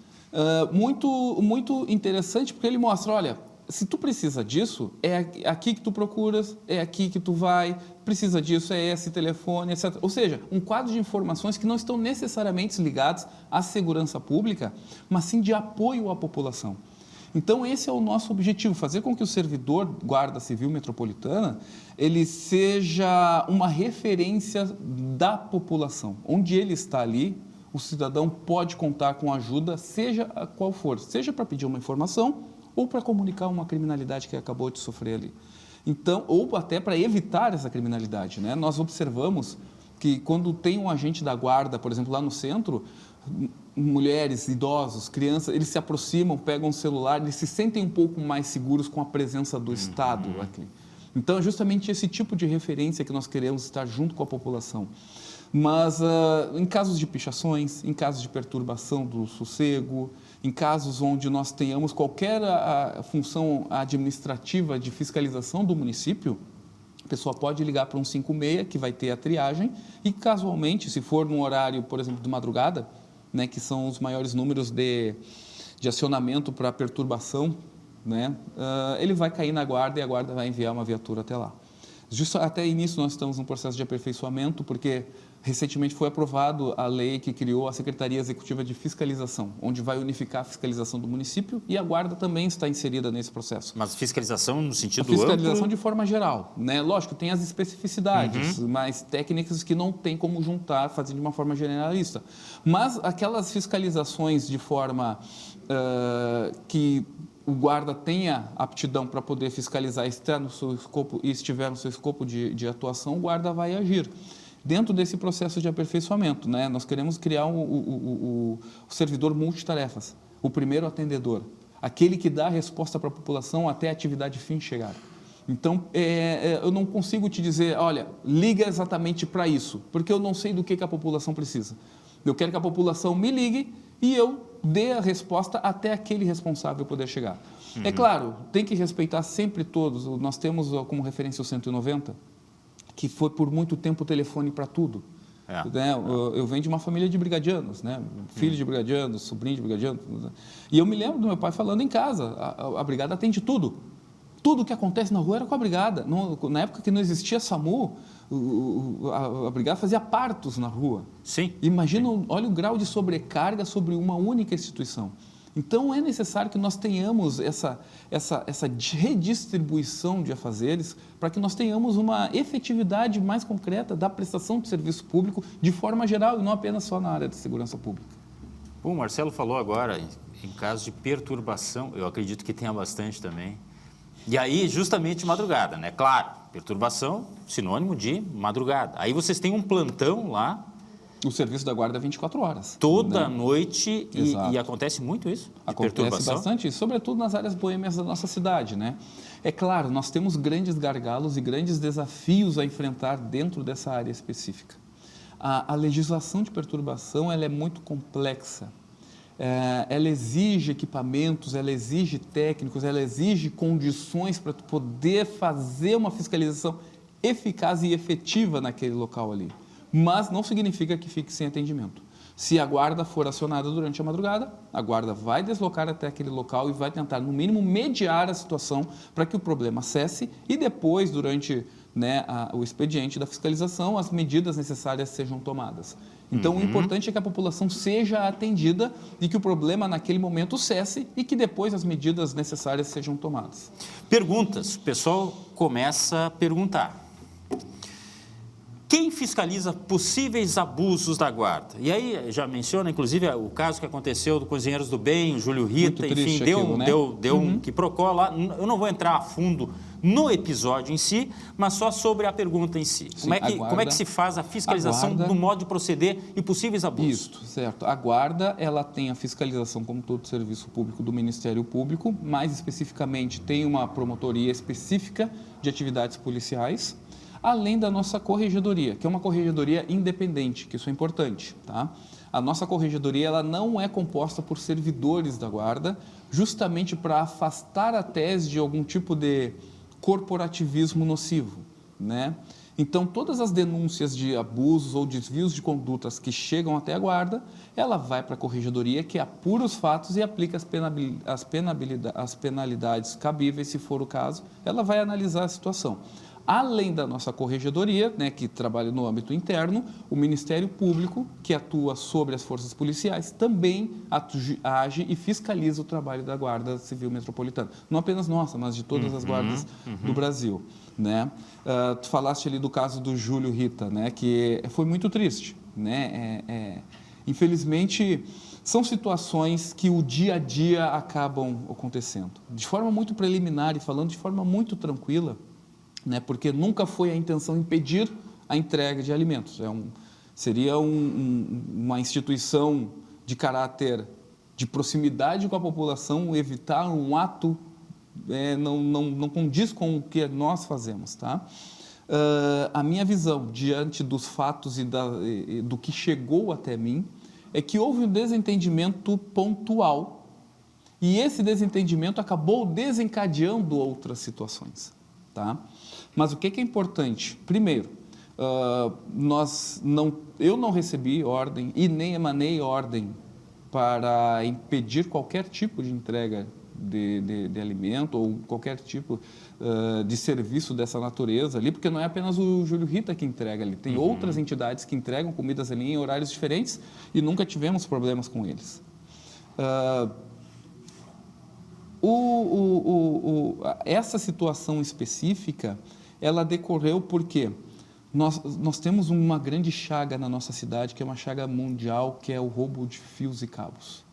muito interessante, porque ele mostra, olha, se tu precisa disso, é aqui que tu procuras, é aqui que tu vai, precisa disso, é esse telefone, etc. Ou seja, um quadro de informações que não estão necessariamente ligadas à segurança pública, mas sim de apoio à população. Então, esse é o nosso objetivo, fazer com que o servidor Guarda Civil Metropolitana, ele seja uma referência da população. Onde ele está ali, o cidadão pode contar com ajuda, seja a qual for, seja para pedir uma informação ou para comunicar uma criminalidade que acabou de sofrer ali. Então, ou até para evitar essa criminalidade, né? Nós observamos que quando tem um agente da guarda, por exemplo, lá no centro, mulheres, idosos, crianças, eles se aproximam, pegam o celular, eles se sentem um pouco mais seguros com a presença do Estado aqui. Então, é justamente esse tipo de referência que nós queremos estar junto com a população. Mas em casos de pichações, em casos de perturbação do sossego, em casos onde nós tenhamos qualquer função administrativa de fiscalização do município, a pessoa pode ligar para um 156, que vai ter a triagem, e casualmente, se for num horário, por exemplo, de madrugada, né, que são os maiores números de acionamento para perturbação, né, ele vai cair na guarda e a guarda vai enviar uma viatura até lá. Justo até início nós estamos num processo de aperfeiçoamento, porque recentemente foi aprovado a lei que criou a Secretaria Executiva de Fiscalização, onde vai unificar a fiscalização do município e a guarda também está inserida nesse processo. Mas fiscalização no sentido amplo? Fiscalização amplo? De forma geral, né? Lógico, tem as especificidades, mas técnicas que não tem como juntar, fazer de uma forma generalista. Mas aquelas fiscalizações de forma que o guarda tenha aptidão para poder fiscalizar e estiver no seu escopo de atuação, o guarda vai agir. Dentro desse processo de aperfeiçoamento, né, nós queremos criar o servidor multitarefas, o primeiro atendedor, aquele que dá a resposta para a população até a atividade fim chegar. Então, eu não consigo te dizer, olha, liga exatamente para isso, porque eu não sei do que a população precisa. Eu quero que a população me ligue e eu dê a resposta até aquele responsável poder chegar. É claro, tem que respeitar sempre todos. Nós temos como referência o 190, que foi por muito tempo o telefone para tudo. Né? Eu venho de uma família de brigadianos, né? Filho de brigadianos, sobrinho de brigadianos. E eu me lembro do meu pai falando em casa, a brigada atende tudo. Tudo que acontece na rua era com a brigada. Na época que não existia SAMU, a brigada fazia partos na rua. Sim. Imagina, olha o grau de sobrecarga sobre uma única instituição. Então, é necessário que nós tenhamos essa redistribuição de afazeres para que nós tenhamos uma efetividade mais concreta da prestação de serviço público de forma geral e não apenas só na área de segurança pública. O Marcelo falou agora em caso de perturbação, eu acredito que tenha bastante também. E aí, justamente madrugada, né? Claro, perturbação, sinônimo de madrugada. Aí vocês têm um plantão lá. O serviço da guarda é 24 horas. Toda noite e acontece muito isso? Acontece bastante isso, sobretudo nas áreas boêmias da nossa cidade, né? É claro, nós temos grandes gargalos e grandes desafios a enfrentar dentro dessa área específica. A legislação de perturbação ela é muito complexa. Ela exige equipamentos, ela exige técnicos, ela exige condições para poder fazer uma fiscalização eficaz e efetiva naquele local ali. Mas não significa que fique sem atendimento. Se a guarda for acionada durante a madrugada, a guarda vai deslocar até aquele local e vai tentar, no mínimo, mediar a situação para que o problema cesse e depois, durante o expediente da fiscalização, as medidas necessárias sejam tomadas. Então, o importante é que a população seja atendida e que o problema, naquele momento, cesse e que depois as medidas necessárias sejam tomadas. Perguntas. O pessoal começa a perguntar. Quem fiscaliza possíveis abusos da guarda? E aí já menciona, inclusive, o caso que aconteceu do Cozinheiros do Bem, o Júlio Rita, enfim, deu um quiprocó lá. Eu não vou entrar a fundo no episódio em si, mas só sobre a pergunta em si. Sim, como é que se faz a fiscalização do modo de proceder e possíveis abusos? Isso, certo. A guarda, ela tem a fiscalização como todo serviço público do Ministério Público, mais especificamente tem uma promotoria específica de atividades policiais, além da nossa corregedoria, que é uma corregedoria independente, que isso é importante, tá? A nossa corregedoria ela não é composta por servidores da guarda, justamente para afastar a tese de algum tipo de corporativismo nocivo, né? Então, todas as denúncias de abusos ou desvios de condutas que chegam até a guarda, ela vai para a corregedoria, que apura os fatos e aplica as penalidades cabíveis, se for o caso, ela vai analisar a situação. Além da nossa corregedoria, né, que trabalha no âmbito interno, o Ministério Público, que atua sobre as forças policiais, também age e fiscaliza o trabalho da Guarda Civil Metropolitana. Não apenas nossa, mas de todas as guardas do Brasil. Né? Tu falaste ali do caso do Júlio Rita, né, que foi muito triste. Né? Infelizmente, são situações que o dia a dia acabam acontecendo. De forma muito preliminar e falando de forma muito tranquila, né, porque nunca foi a intenção impedir a entrega de alimentos. Seria uma instituição de caráter de proximidade com a população, evitar um ato não condiz com o que nós fazemos. Tá? A minha visão, diante dos fatos e do que chegou até mim, é que houve um desentendimento pontual e esse desentendimento acabou desencadeando outras situações. Tá? Mas o que é importante? Primeiro, eu não recebi ordem e nem emanei ordem para impedir qualquer tipo de entrega de alimento ou qualquer tipo de serviço dessa natureza ali, porque não é apenas o Júlio Rita que entrega ali, tem outras entidades que entregam comidas ali em horários diferentes e nunca tivemos problemas com eles. Essa situação específica, ela decorreu porque nós temos uma grande chaga na nossa cidade, que é uma chaga mundial, que é o roubo de fios e cabos.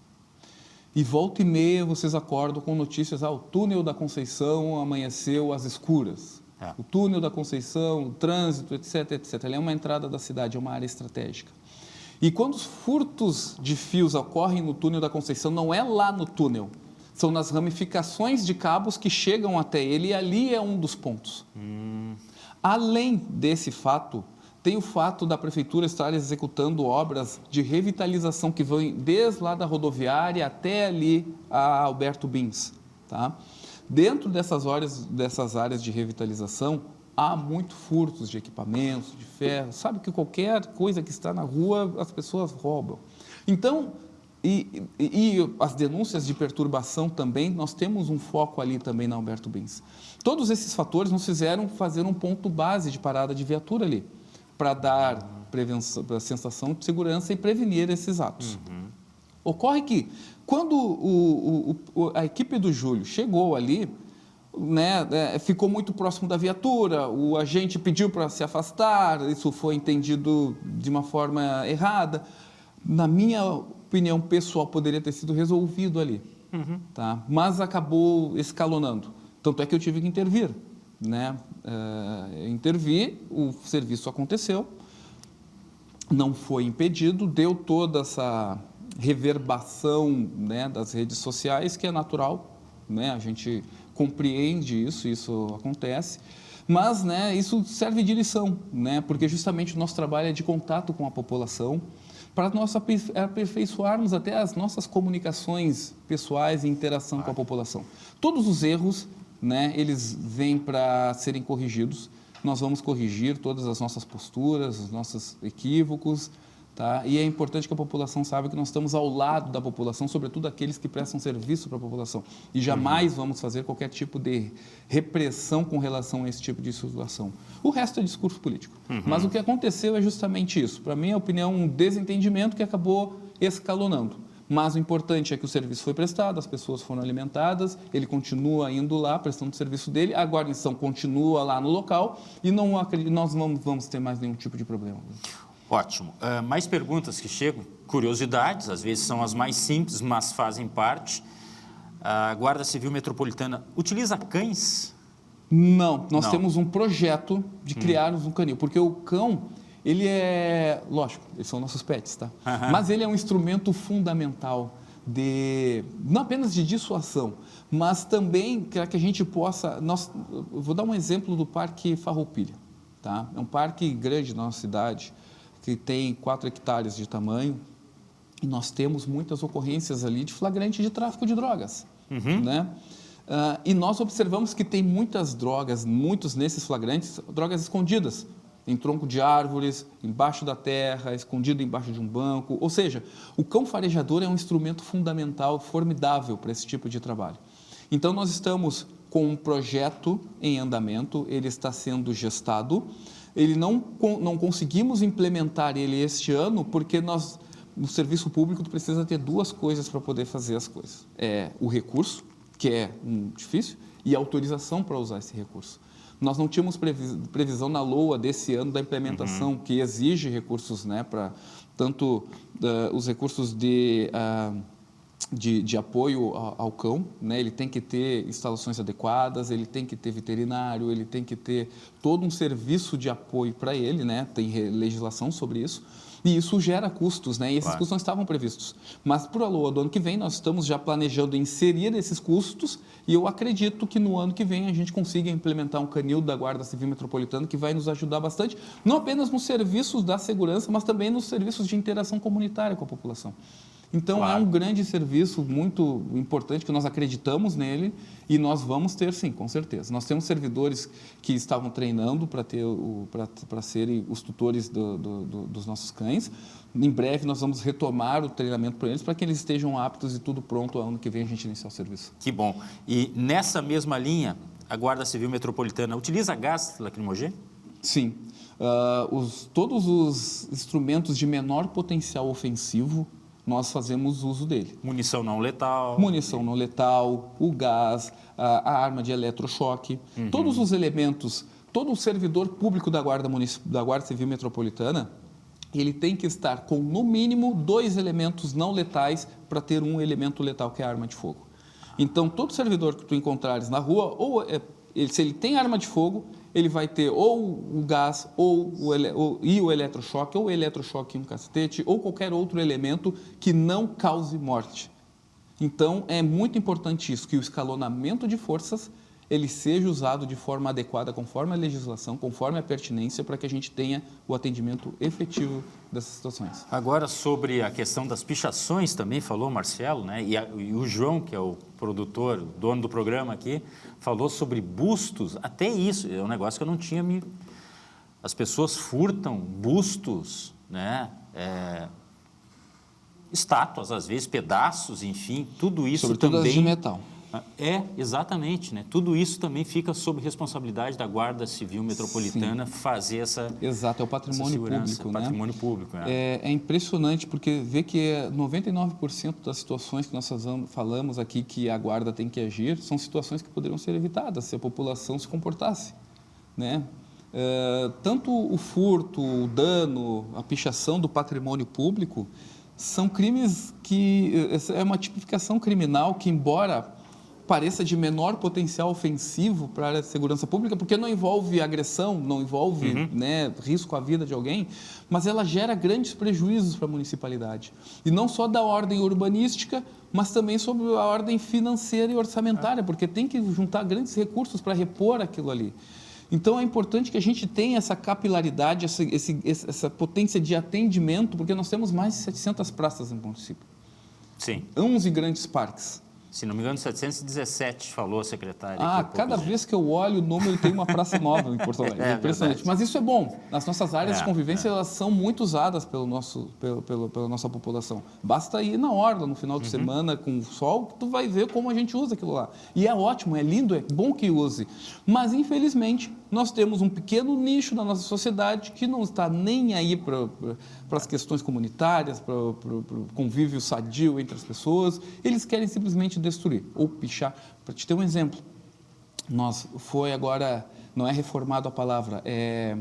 E volta e meia vocês acordam com notícias, o túnel da Conceição amanheceu às escuras. O túnel da Conceição, o trânsito, etc, etc. Ele é uma entrada da cidade, é uma área estratégica. E quando os furtos de fios ocorrem no túnel da Conceição, não é lá no túnel, são nas ramificações de cabos que chegam até ele e ali é um dos pontos. Além desse fato, tem o fato da Prefeitura estar executando obras de revitalização que vão desde lá da rodoviária até ali a Alberto Bins. Tá? Dentro dessas áreas de revitalização, há muito furtos de equipamentos, de ferro. Sabe que qualquer coisa que está na rua, as pessoas roubam. Então, e as denúncias de perturbação também, nós temos um foco ali também na Alberto Bins. Todos esses fatores nos fizeram fazer um ponto base de parada de viatura ali, para dar prevenção, para a sensação de segurança e prevenir esses atos. Ocorre que, quando a equipe do Júlio chegou ali, né, ficou muito próximo da viatura, o agente pediu para se afastar, isso foi entendido de uma forma errada. Na minha opinião pessoal, poderia ter sido resolvido ali, tá? Mas acabou escalonando. Tanto é que eu tive que intervir. Né? Intervi, o serviço aconteceu, não foi impedido, deu toda essa reverbação, né, das redes sociais, que é natural, né? A gente compreende isso acontece, mas, né, isso serve de lição, né? Porque justamente o nosso trabalho é de contato com a população, para nós aperfeiçoarmos até as nossas comunicações pessoais e interação com a população. Todos os erros, né, eles vêm para serem corrigidos. Nós vamos corrigir todas as nossas posturas, os nossos equívocos, tá? E é importante que a população saiba que nós estamos ao lado da população, sobretudo aqueles que prestam serviço para a população. E jamais vamos fazer qualquer tipo de repressão com relação a esse tipo de situação. O resto é discurso político. Mas o que aconteceu é justamente isso. Para minha opinião, um desentendimento que acabou escalonando. Mas o importante é que o serviço foi prestado, as pessoas foram alimentadas, ele continua indo lá, prestando o serviço dele, a guarnição continua lá no local e nós não vamos ter mais nenhum tipo de problema. Ótimo. Mais perguntas que chegam, curiosidades, às vezes são as mais simples, mas fazem parte. A Guarda Civil Metropolitana utiliza cães? Não, nós temos um projeto de criarmos um canil, porque o cão... Ele é, lógico, eles são nossos pets, tá? Mas ele é um instrumento fundamental não apenas de dissuasão, mas também para que a gente possa... Eu vou dar um exemplo do Parque Farroupilha, tá? É um parque grande na nossa cidade, que tem 4 hectares de tamanho, e nós temos muitas ocorrências ali de flagrante de tráfico de drogas, né? E nós observamos que tem muitas drogas, muitos nesses flagrantes, drogas escondidas, em tronco de árvores, embaixo da terra, escondido embaixo de um banco. Ou seja, o cão farejador é um instrumento fundamental, formidável para esse tipo de trabalho. Então, nós estamos com um projeto em andamento, ele está sendo gestado. Ele não conseguimos implementar ele este ano porque no serviço público, tu precisa ter duas coisas para poder fazer as coisas. É o recurso, que é difícil, e a autorização para usar esse recurso. Nós não tínhamos previsão na LOA desse ano da implementação, que exige recursos, né, para tanto os recursos de apoio ao cão, né? Ele tem que ter instalações adequadas, ele tem que ter veterinário, ele tem que ter todo um serviço de apoio para ele, né? Tem legislação sobre isso. E isso gera custos, né? E esses custos não estavam previstos. Mas para a LOA do ano que vem, nós estamos já planejando inserir esses custos e eu acredito que no ano que vem a gente consiga implementar um canil da Guarda Civil Metropolitana que vai nos ajudar bastante, não apenas nos serviços da segurança, mas também nos serviços de interação comunitária com a população. Então, é um grande serviço muito importante que nós acreditamos nele e nós vamos ter, sim, com certeza. Nós temos servidores que estavam treinando para serem os tutores dos nossos cães. Em breve, nós vamos retomar o treinamento para eles, para que eles estejam aptos e tudo pronto ao ano que vem a gente iniciar o serviço. Que bom. E nessa mesma linha, a Guarda Civil Metropolitana utiliza gás lacrimogêneo? Sim. Todos os instrumentos de menor potencial ofensivo, nós fazemos uso dele. Munição não letal. Munição não letal, o gás, a arma de eletrochoque, todos os elementos, todo o servidor público da Guarda Civil Metropolitana, ele tem que estar com, no mínimo, 2 elementos não letais para ter um elemento letal, que é a arma de fogo. Então, todo servidor que tu encontrares na rua, se ele tem arma de fogo, ele vai ter ou o gás, e o eletrochoque, ou o eletrochoque e um cacetete, ou qualquer outro elemento que não cause morte. Então, é muito importante isso, que o escalonamento de forças ele seja usado de forma adequada, conforme a legislação, conforme a pertinência, para que a gente tenha o atendimento efetivo dessas situações. Agora, sobre a questão das pichações, também falou o Marcelo, né? E o João, que é o produtor, o dono do programa aqui, falou sobre bustos. Até isso é um negócio que eu não tinha me... As pessoas furtam bustos, né? Estátuas, às vezes, pedaços, enfim, tudo isso sobretudo também... as de metal. Exatamente, né? Tudo isso também fica sob responsabilidade da Guarda Civil Metropolitana. Sim. Fazer essa... Exato, é o patrimônio público, né? Patrimônio público, né? É impressionante, porque vê que 99% das situações que nós falamos aqui que a Guarda tem que agir são situações que poderiam ser evitadas se a população se comportasse, né? Tanto o furto, o dano, a pichação do patrimônio público são crimes que... É uma tipificação criminal que, embora pareça de menor potencial ofensivo para a área de segurança pública, porque não envolve agressão, não envolve risco à vida de alguém, mas ela gera grandes prejuízos para a municipalidade. E não só da ordem urbanística, mas também sobre a ordem financeira e orçamentária, porque tem que juntar grandes recursos para repor aquilo ali. Então, é importante que a gente tenha essa capilaridade, essa potência de atendimento, porque nós temos mais de 700 praças no município. Sim. 11 grandes parques. Se não me engano, 717, falou a secretária. Cada vez que eu olho o número, tem uma praça nova em Porto Alegre. É impressionante. Verdade. Mas isso é bom. As nossas áreas de convivência elas são muito usadas pela nossa população. Basta ir na orla no final de semana com o sol, que tu vai ver como a gente usa aquilo lá. E é ótimo, é lindo, é bom que use. Mas, infelizmente, nós temos um pequeno nicho na nossa sociedade que não está nem aí para as questões comunitárias, para o convívio sadio entre as pessoas. Eles querem simplesmente destruir ou pichar. Para te ter um exemplo, foi agora, não é reformado a palavra, é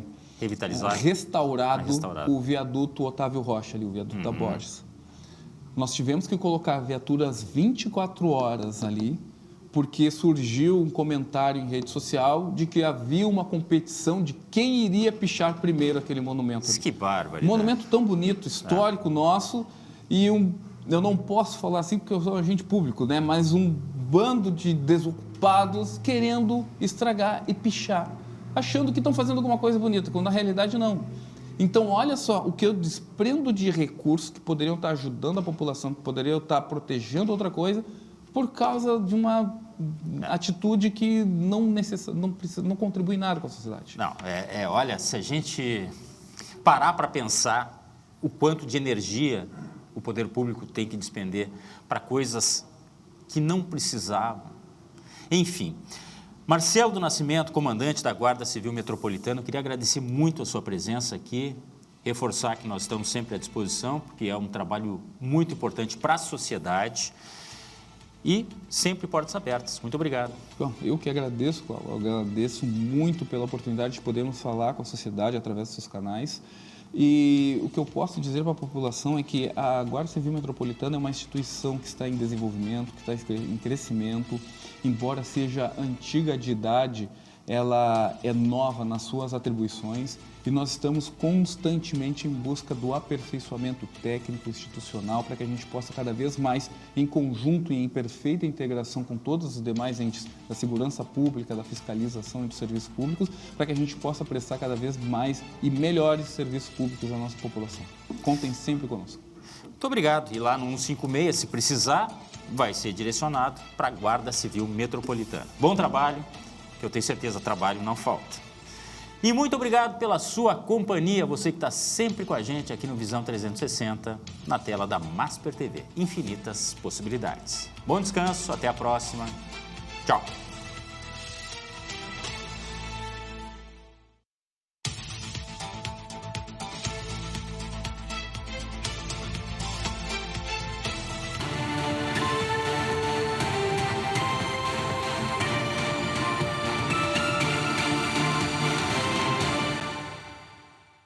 restaurado o viaduto Otávio Rocha, ali, o viaduto da Borges. Nós tivemos que colocar viaturas 24 horas ali, porque surgiu um comentário em rede social de que havia uma competição de quem iria pichar primeiro aquele monumento. Que bárbaro. Um monumento tão bonito, histórico nosso, e eu não posso falar assim porque eu sou agente público, né? Mas um bando de desocupados querendo estragar e pichar, achando que estão fazendo alguma coisa bonita, quando na realidade não. Então, olha só, o que eu desprendo de recursos que poderiam estar ajudando a população, que poderiam estar protegendo outra coisa, por causa de uma atitude que não contribui nada com a sociedade. Não, olha, se a gente parar para pensar o quanto de energia o poder público tem que despender para coisas que não precisavam. Enfim, Marcelo do Nascimento, comandante da Guarda Civil Metropolitana, eu queria agradecer muito a sua presença aqui, reforçar que nós estamos sempre à disposição, porque é um trabalho muito importante para a sociedade e sempre portas abertas. Muito obrigado. Bom, eu que agradeço, Cláudio, eu agradeço muito pela oportunidade de podermos falar com a sociedade através dos seus canais. E o que eu posso dizer para a população é que a Guarda Civil Metropolitana é uma instituição que está em desenvolvimento, que está em crescimento, embora seja antiga de idade, ela é nova nas suas atribuições e nós estamos constantemente em busca do aperfeiçoamento técnico, institucional, para que a gente possa cada vez mais, em conjunto e em perfeita integração com todos os demais entes da segurança pública, da fiscalização e dos serviços públicos, para que a gente possa prestar cada vez mais e melhores serviços públicos à nossa população. Contem sempre conosco. Muito obrigado. E lá no 156, se precisar, vai ser direcionado para a Guarda Civil Metropolitana. Bom trabalho, que eu tenho certeza trabalho não falta. E muito obrigado pela sua companhia, você que está sempre com a gente aqui no Visão 360, na tela da Masper TV. Infinitas possibilidades. Bom descanso, até a próxima. Tchau.